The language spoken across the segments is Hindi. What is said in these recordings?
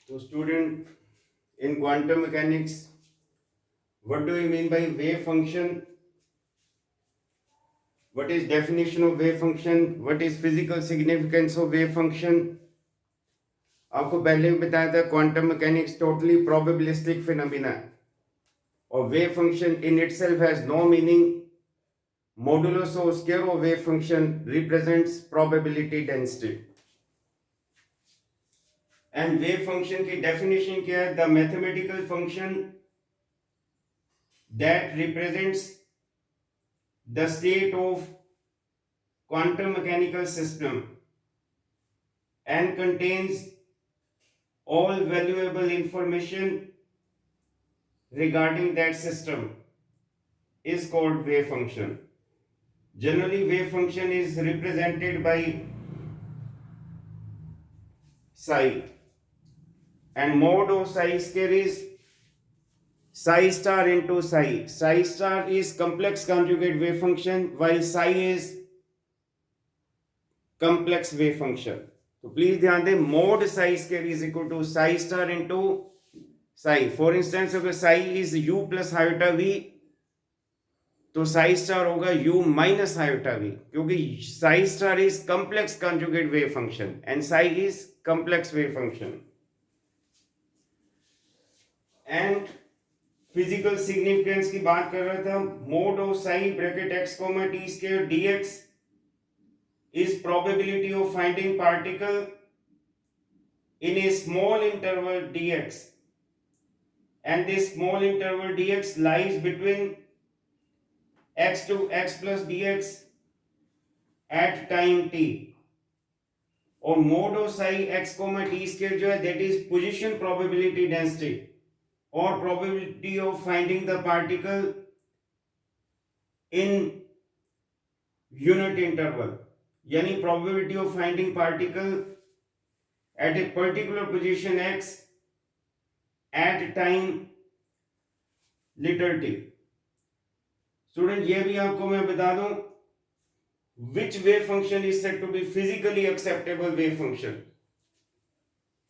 So, student, in quantum mechanics, what do you mean by wave function? What is definition of wave function? What is physical significance of wave function? आपको पहले भी बताया था quantum mechanics totally probabilistic phenomena है और wave function in itself has no meaning modulus of square of wave function represents probability density and wave function की डेफिनेशन क्या है the mathematical function that represents the state of quantum mechanical system and contains all valuable information regarding that system is called wave function. Generally, wave function is represented by psi, and mode of psi square is psi star into psi. Psi star is complex conjugate wave function while psi is complex wave function. तो प्लीज ध्यान दें mod psi square is equal to psi star into psi. For instance अगर psi is u plus iota v तो साई स्टार होगा यू माइनस आयोटा वी क्योंकि psi star is complex conjugate wave function and psi is complex wave function. And physical significance की बात कर रहा था. Mod of psi bracket x comma t square dx is probability of finding particle in a small interval dx, and this small interval dx lies between x to x plus dx at time t. और mode of psi x comma t square जो है that is position probability density or probability of finding the particle in unit interval, यानी probability of finding particle at a particular position x at time little t. Student ये भी आपको मैं बता दूं which wave function is said to be physically acceptable wave function.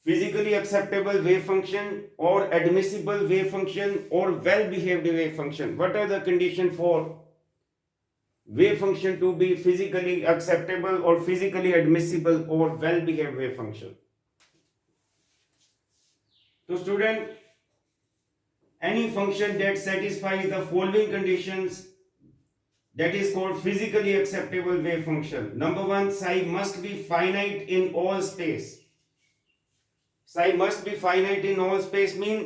Physically acceptable wave function or admissible wave function or well behaved wave function. What are the conditions for wave function to be physically acceptable or physically admissible or well behaved wave function? So student, any function that satisfies the following conditions that is called physically acceptable wave function. Number one, psi must be finite in all space. Psi must be finite in all space mean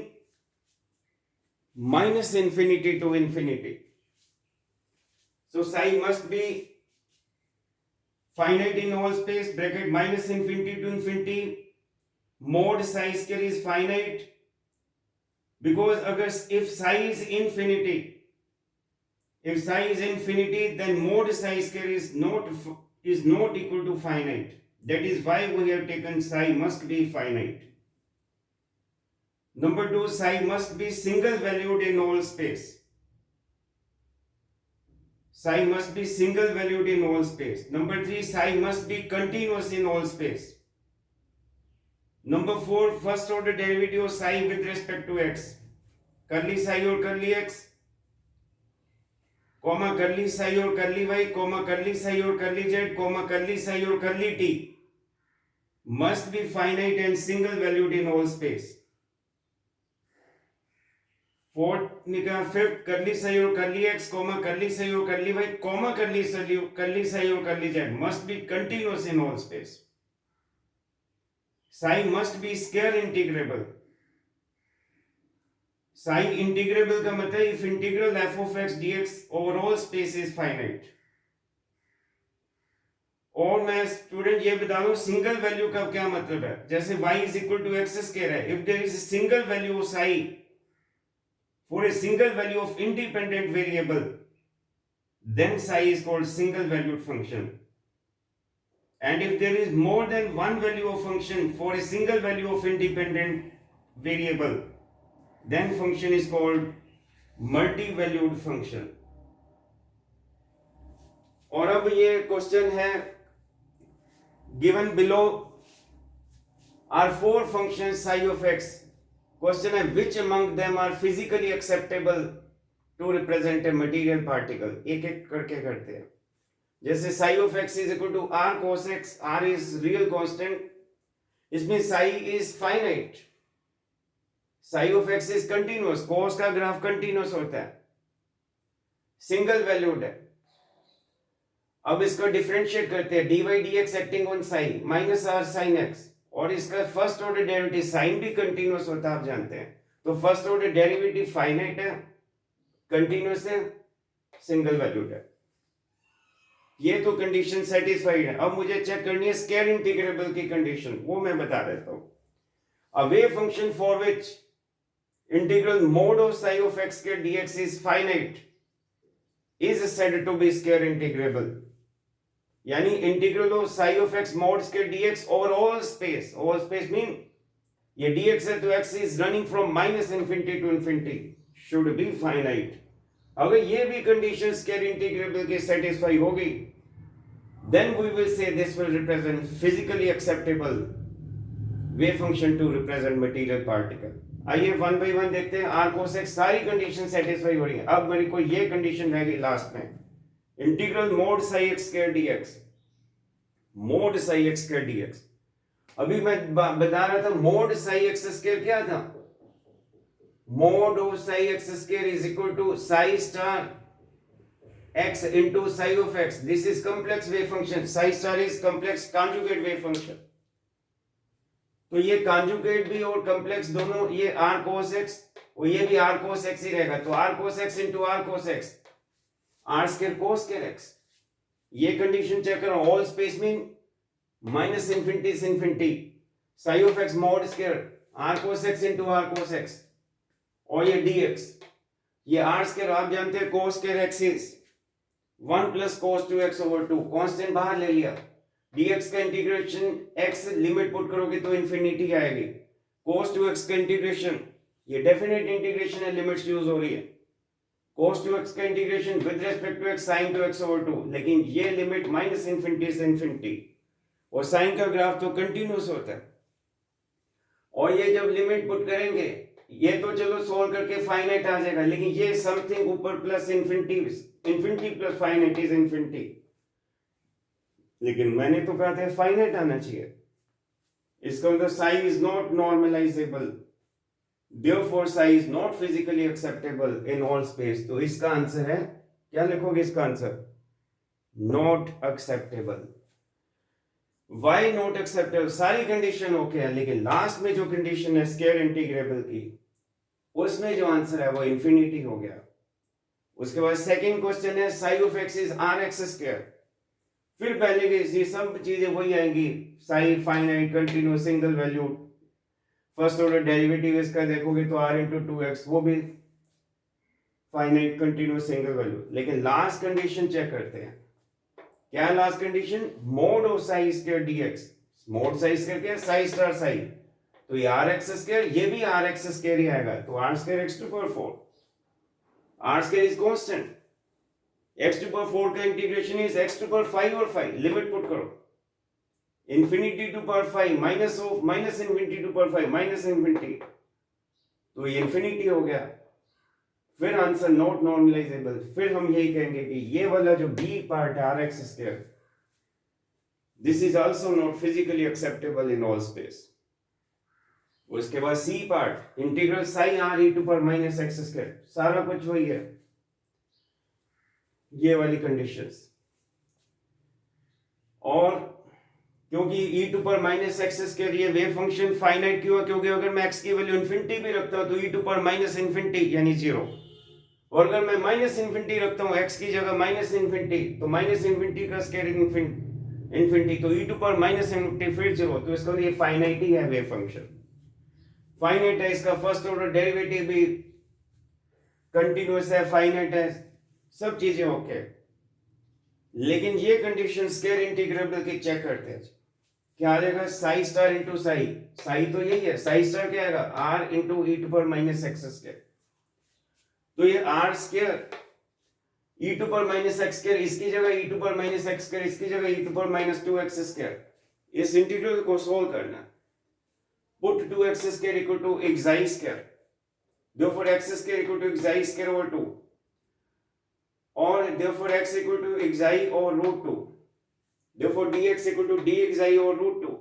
minus infinity to infinity. So psi must be finite in all space bracket minus infinity to infinity. Mode psi square is finite because if psi is infinity, then mode psi square is not equal to finite. That is why we have taken psi must be finite. Number two, psi must be single valued in all space. Psi must be single valued in all space. Number three, psi must be continuous in all space. Number four, first order derivative of psi with respect to x. Curly psi or curly x, comma curly psi or curly y, comma curly psi or curly z, comma curly psi or curly t must be finite and single valued in all space. Fifth, curly psi or curly x, comma curly psi or curly y, comma curly psi or curly z must be continuous in all space. Psi must be square integrable. Psi integrable का मतलब if integral f of x dx over all space is finite. और मैं स्टूडेंट ये बता दूं सिंगल वैल्यू का क्या मतलब है. जैसे y is equal to x square है. If there is a single value of psi for a single value of independent variable, then psi is called single valued function. And if there is more than one value of function for a single value of independent variable, then function is called multi-valued function. और अब ये क्वेश्चन है given below are four functions psi of x. Question है which among them are physically acceptable to represent a material particle. एक एक करके करते हैं. जैसे psi of x is equal to r cos x. R is real constant. इसमें psi is finite. psi of x is continuous. cos का ग्राफ continuous होता है, सिंगल वैल्यूड है. अब इसको डिफरेंशिएट करते हैं. dy dx acting on psi minus r sin x. और इसका फर्स्ट ऑर्डर डेरिवेटिव साइन भी कंटिन्यूअस होता है, आप जानते हैं. तो फर्स्ट ऑर्डर डेरिवेटिव फाइनाइट है, कंटिन्यूअस है, सिंगल वैल्यूड है. ये तो कंडीशन सेटिस्फाइड है. अब मुझे चेक करनी है स्क्वायर इंटीग्रेबल की कंडीशन, वो मैं बता देता हूं. A wave function for which integral mod of psi of x के dx is finite is said to be square integrable. यानी integral of psi of x mod square dx over all space. All space mean ये dx है तो x is running from minus infinity to infinity, should be finite. अगर ये भी कंडीशन स्क्वायर इंटीग्रेबल की सेटिस्फाई होगी, then we will say this will represent physically acceptable wave function to represent material particle. आइए वन बाई वन देखते हैं. r cos x सारी कंडीशन सेटिस्फाई हो रही है. अब मेरे को ये कंडीशन रह गई लास्ट में, integral mode Sai x square dx. Mod Sai x square dx. अभी मैं बता रहा था मोड साई एक्स स्क्वायर क्या था. Mod of psi x square is equal to psi star x into psi of x. This is complex wave function. Psi star is complex conjugate wave function. तो ये conjugate भी और complex दोनों, ये r cos x और ये भी r cos x ही रहेगा. तो r cos x into r cos x, r square cos square x. ये कंडीशन चेक करो. All space mean minus infinity से infinity. psi of x mod square r cos x into r cos x. और ये dx, ये r square आप जानते हैं cos square x is 1 plus cos 2x over 2. Constant बाहर ले लिया. dx का इंटीग्रेशन x लिमिट पुट करोगे तो इंफिनिटी आएगी. cos 2x का इंटीग्रेशन, ये डेफिनेट इंटीग्रेशन है, लिमिट्स यूज हो रही है. cos 2x का integration with respect to x sin 2x over 2, लेकिन ये लिमिट माइनस इंफिनिटी से इंफिनिटी. और साइन का ग्राफ तो कंटिन्यूअस होता है. और ये जब लिमिट पुट करेंगे, ये तो चलो सोल्व करके फाइनाइट आ जाएगा, लेकिन ये समथिंग ऊपर plus infinity, infinity plus finite is infinity. लेकिन मैंने तो कहा था फाइनाइट आना चाहिए. इसका मतलब psi is not normalisable, therefore psi is not physically acceptable in all space. तो इसका आंसर है, क्या लिखोगे इसका answer? Not acceptable. Why not acceptable? सारी कंडीशन ओके है, लेकिन लास्ट में जो कंडीशन है स्क्वायर इंटीग्रेबल की, उसमें जो आंसर है वो इंफिनिटी हो गया. उसके बाद सेकंड क्वेश्चन है psi of x is r x square. फिर पहले की सब चीजें वही आएंगी. Psi finite, continuous, single valued. First order derivative इसका देखोगे तो r इंटू 2x, वो भी फाइनाइट, कंटिन्यूअस, सिंगल वैल्यू. लेकिन लास्ट कंडीशन चेक करते हैं. क्या है last condition? Mod of psi square dx. Mod psi square क्या है? Psi star psi. तो ये आर एक्स स्क्वायर, ये भी आर एक्स स्क्वायर ही आएगा. तो r square x to power 4. R square is constant. X to power 4 का integration is x to power 5 और 5. लिमिट पुट करो. Infinity to power 5 minus of minus infinity to power 5 minus infinity. तो ये इंफिनिटी हो गया. फिर आंसर नॉट नॉर्मलाइजेबल. फिर हम यही कहेंगे कि ये वाला जो बी पार्ट है r x square, this is also not physically acceptable in all space. उसके बाद C part, integral psi r e to power minus x square, सारा कुछ वही है. ये वाली कंडीशंस. और क्योंकि e to power minus x square ये वेव फंक्शन फाइनाइट क्यों है? क्योंकि अगर मैं x की वैल्यू इंफिनिटी भी रखता हूं तो e to power minus infinity यानी 0. और अगर मैं माइनस इंफिनिटी रखता हूं x की जगह माइनस इंफिनिटी, तो माइनस इंफिनिटी का स्क्वायर इंफिनिटी, तो e to power minus infinity फिर 0. तो इसका ये फाइनाइट ही है वेव फंक्शन. फाइनाइट है, इसका फर्स्ट ऑर्डर डेरिवेटिव भी कंटिन्यूअस है, फाइनाइट है, सब चीजें ओके. लेकिन ये कंडीशन स्क्वायर इंटीग्रेबल की चेक करते हैं. क्या आ जाएगा? Psi star into psi. Psi तो यही है, साई स्टार क्या आएगा? R into e to power minus x square. तो ये r square e to power minus x square, इसकी जगह e to power minus x square, इसकी जगह e to power minus 2x square. इस इंटीग्रल को सोल्व करना. put 2x square equal to xi square, therefore x square equal to xi square over 2, or therefore x equal to xi over root 2, therefore dx equal to dxi over root 2.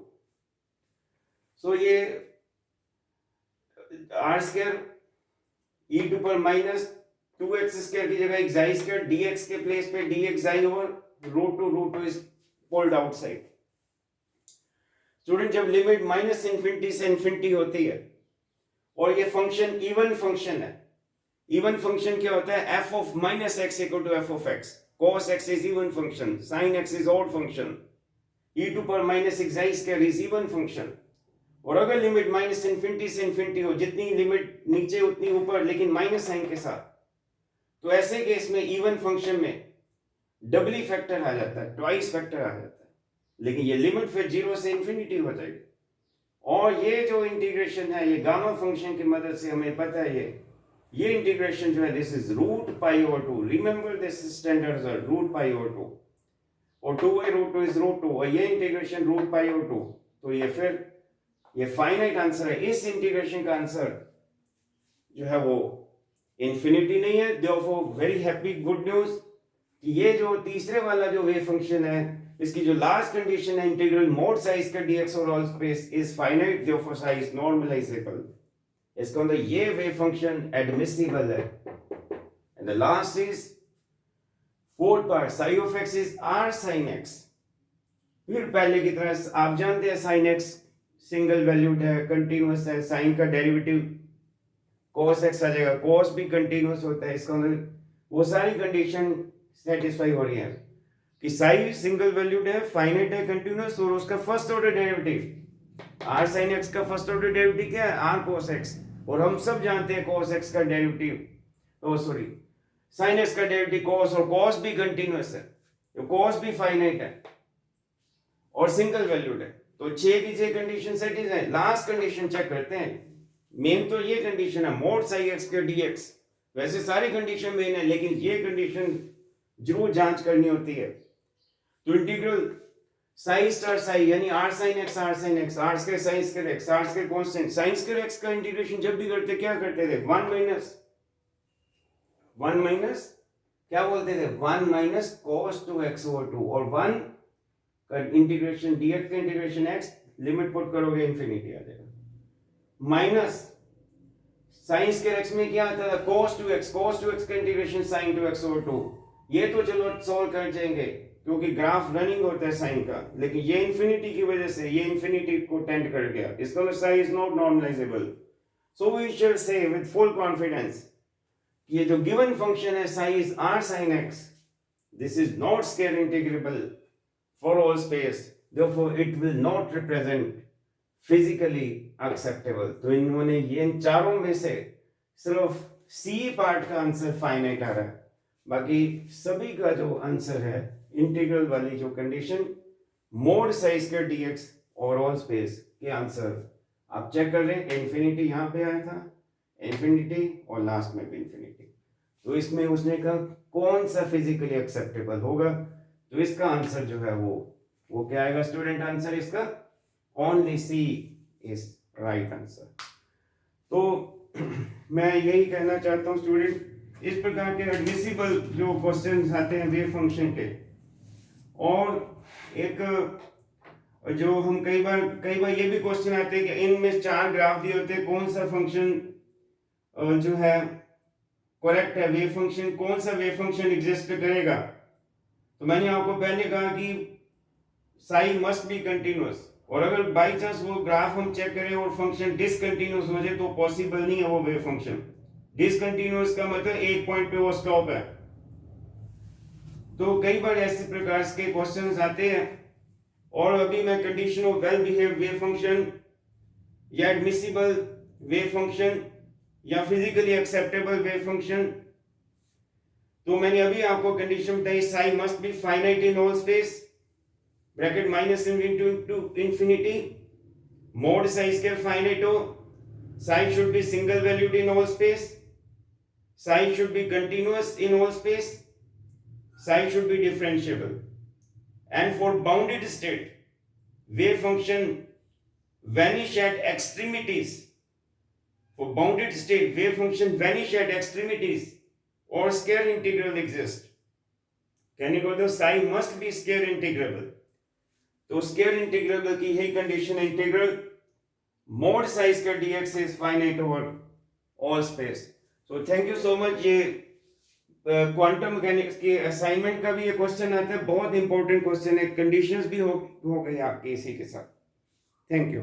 So ये r square e टू पर माइनस 2x स्क्वायर की जगह xi स्क्वायर dx के प्लेस पे dxi over root two is pulled outside. Student, जब लिमिट माइनस इंफिनिटी से इंफिनिटी होती है और ये फंक्शन इवन फंक्शन है, इवन फंक्शन क्या होता है? f of minus x equal to f of x, cos x is even function, sin x is odd function, e to पर minus xi square is even function. और अगर लिमिट माइनस इंफिनिटी से इंफिनिटी हो, जितनी लिमिट नीचे उतनी ऊपर, लेकिन माइनस साइन के साथ, तो ऐसे केस में इवन फंक्शन में डबली फैक्टर आ जाता है, ट्वाइस फैक्टर आ जाता है. लेकिन ये लिमिट फिर जीरो से इंफिनिटी हो जाएगी. और ये जो इंटीग्रेशन है, ये गामा फंक्शन की मदद से हमें पता है, ये इंटीग्रेशन जो है, this is root pi over 2. Remember this standard result, root pi over 2, और 2 बाई रूट 2 इज रूट 2, और ये इंटीग्रेशन रूट पाई ओवर 2. तो ये फिर ये फाइनाइट आंसर है. इस इंटीग्रेशन का आंसर जो है वो इंफिनिटी नहीं है. Therefore very happy, good news कि ये जो तीसरे वाला जो वेव फंक्शन है, इसकी जो लास्ट कंडीशन है, इंटीग्रल मोड साइज का dx और all space is finite, therefore psi normalisable. इसका मतलब ये वेव फंक्शन एडमिसिबल है. And the last is fourth part, psi of x is r sin x. फिर पहले की तरह आप जानते हैं sin x सिंगल वैल्यूड है, कंटिन्यूअस है, साइन का डेरिवेटिव cos x आ जाएगा, cos भी कंटिन्यूअस होता है. इसका मतलब वो सारी कंडीशन सेटिस्फाई हो रही है कि साइन सिंगल वैल्यूड है, फाइनाइट है, कंटिन्यूअस, और उसका first order derivative r sin x का फर्स्ट ऑर्डर डेरिवेटिव क्या है? r cos x. और हम सब जानते हैं cos x का डेरिवेटिव, sin x का डेरिवेटिव cos, और cos भी कंटिन्यूअस है, तो cos भी फाइनाइट है और सिंगल वैल्यूड है. तो 6 की 6 कंडीशन सेटिस्फाई है. लास्ट कंडीशन चेक करते हैं. मेन तो ये कंडीशन है मोड साई एक्स के dx. वैसे सारी कंडीशन मेन है, लेकिन ये कंडीशन जरूर जांच करनी होती है. तो इंटीग्रल साई स्टार साई यानी r sin x, r sin x, r square sine square x, r square constant, sine square x का इंटीग्रेशन जब भी करते क्या करते थे? 1 माइनस क्या बोलते थे? 1 माइनस cos 2x ओवर 2, और 1 का इंटीग्रेशन dx का इंटीग्रेशन x, लिमिट पुट करोगे इंफिनिटी आ जाएगा, माइनस साइन स्क्वायर x में क्या आता था? cos 2x का इंटीग्रेशन sin 2x ओवर 2. ये तो चलो सॉल्व कर जाएंगे क्योंकि ग्राफ रनिंग होता है साइन का, लेकिन ये इंफिनिटी की वजह से ये इंफिनिटी को टेंड कर गया. इसका मतलब psi is not normalisable. So we shall say with full confidence ये जो गिवन फंक्शन है psi is r sin x, this is not square integrable for all space, therefore it will not represent physically acceptable. तो इन्होंने ये इन चारों में से सिर्फ C पार्ट का आंसर फाइनाइट आ रहा है, बाकी सभी का जो आंसर है इंटीग्रल वाली जो कंडीशन मोड साइज के dx और ऑल स्पेस के आंसर आप चेक कर रहे हैं. इंफिनिटी यहाँ पे आया था, इंफिनिटी, और लास्ट में भी इंफिनिटी. तो इसमें उसने कहा कौन सा फिजिकली एक्सेप्टेबल होगा, तो इसका आंसर जो है वो क्या आएगा स्टूडेंट? आंसर इसका only C is right answer. तो मैं यही कहना चाहता हूं स्टूडेंट, इस प्रकार के एडमिसिबल जो क्वेश्चंस आते हैं वेव फंक्शन के, और एक जो हम कई बार ये भी क्वेश्चन आते हैं कि इनमें 4 ग्राफ दिए होते हैं, कौन सा फंक्शन जो है करेक्ट है, वेव फंक्शन कौन सा वेव फंक्शन एग्जिस्ट करेगा. तो मैंने आपको पहले कहा कि साई मस्ट बी कंटिन्यूअस, और अगर बाई चांस वो ग्राफ हम चेक करें और फंक्शन डिसकंटिन्यूअस हो जाए तो पॉसिबल नहीं है वो वेव फंक्शन. डिसकंटिन्यूअस का मतलब एक पॉइंट पे वो स्टॉप है. तो कई बार ऐसे प्रकार के क्वेश्चंस आते हैं, और अभी मैं condition of well behaved wave function या एडमिसिबल वेव फंक्शन या फिजिकली एक्सेप्टेबल वेव फंक्शन, तो मैंने अभी आपको कंडीशन बताई psi must be finite in all space, bracket minus to infinity, mod psi square finite हो, psi should be single valued in all space, psi should be continuous in all space, psi should be differentiable, and for bounded state wave function vanish at extremities. For bounded state, wave function vanish at extremities or square integral exist. Can you go the psi must be square integrable. तो square integrable की यही condition integral mod psi square dx is finite over all space. So thank you so much. ये क्वांटम मैकेनिक्स के असाइनमेंट का भी ये क्वेश्चन आता है, बहुत इंपॉर्टेंट क्वेश्चन है, कंडीशंस भी हो गए आपके इसी के साथ. Thank you.